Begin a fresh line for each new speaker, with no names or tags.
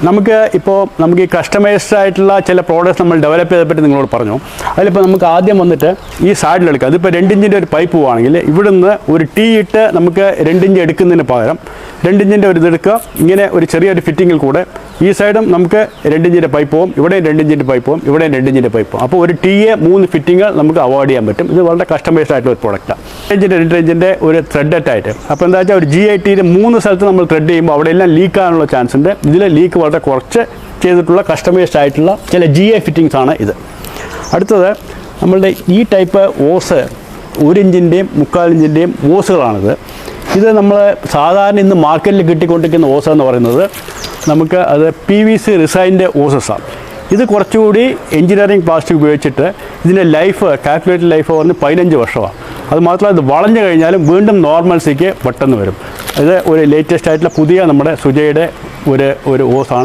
നമുക്ക് ഈ കസ്റ്റമൈസ്ഡ് ആയിട്ടുള്ള ചില പ്രോഡക്റ്റ്സ് നമ്മൾ ഡെവലപ്പ് ചെയ്തപ്പോൾ നിങ്ങളോട് പറഞ്ഞു. അതിലിപ്പോൾ നമുക്ക് ആദ്യം വന്നിട്ട് ഈ സൈഡിലെടുക്കുക. അതിപ്പോൾ 2 ഇഞ്ചിൻ്റെ ഒരു പൈപ്പ് പോവുകയാണെങ്കിൽ ഇവിടുന്ന് ഒരു ടീ ഇട്ട് നമുക്ക് 2 ഇഞ്ച് എടുക്കുന്നതിന് പകരം 2 ഇഞ്ചിൻ്റെ ഒരു ഇതെടുക്കുക. ഇങ്ങനെ ഒരു ചെറിയൊരു ഫിറ്റിങ്ങിൽ കൂടെ ഈ സൈഡും നമുക്ക് 2 ഇഞ്ചിൻ്റെ പൈപ്പ് പോകും, ഇവിടെയും 2 ഇഞ്ചിൻ്റെ പൈപ്പ് പോകും, ഇവിടെയും 2 ഇഞ്ചിൻ്റെ പൈപ്പ് പോകും. അപ്പോൾ ഒരു ടീയെ 3 ഫിറ്റിങ്ങുകൾ നമുക്ക് അവോയ്ഡ് ചെയ്യാൻ പറ്റും. ഇത് വളരെ കസ്റ്റമൈസ്ഡ് ആയിട്ടുള്ള ഒരു പ്രോഡക്റ്റാണ്. 2 ഇഞ്ചിൻ്റെ ഒരു ത്രെഡഡ് ആയിട്ട്. അപ്പോൾ എന്താ വെച്ചാൽ ഒരു GITയിൽ 3 സ്ഥലത്ത് നമ്മൾ ത്രെഡ് ചെയ്യുമ്പോൾ അവിടെയെല്ലാം ലീക്ക് ആകാനുള്ള ചാൻസ് ഉണ്ട്. ഇതിൽ ലീക്ക് വളരെ കുറച്ച് ചെയ്തിട്ടുള്ള കസ്റ്റമൈസ്ഡ് ആയിട്ടുള്ള ചില GI ഫിറ്റിങ്സ് ആണ് ഇത്. അടുത്തത് നമ്മളുടെ ഈ ടൈപ്പ് ഓസ് 1 ഇഞ്ചിൻ്റെയും 3/4 ഇഞ്ചിൻ്റെയും ഓസുകളാണിത്. ഇത് നമ്മൾ സാധാരണ ഇന്ന് മാർക്കറ്റിൽ കിട്ടിക്കൊണ്ടിരിക്കുന്ന ഓസ് എന്ന് പറയുന്നത് നമുക്ക് അത് PVC റിസൈൻ്റെ ഓസസാണ്. ഇത് കുറച്ചുകൂടി എഞ്ചിനീയറിംഗ് പ്ലാസ്റ്റിക് ഉപയോഗിച്ചിട്ട് ഇതിൻ്റെ കാൽക്കുലേറ്റഡ് ലൈഫ് പറഞ്ഞ് 15 വർഷമാണ്. അതുമാത്രമല്ല ഇത് വളഞ്ഞു കഴിഞ്ഞാലും വീണ്ടും നോർമൽസിക്ക് പെട്ടെന്ന് വരും. ഇത് ഒരു ലേറ്റസ്റ്റ് ആയിട്ടുള്ള പുതിയ നമ്മുടെ സുജയുടെ ഒരു ഓസാണ്.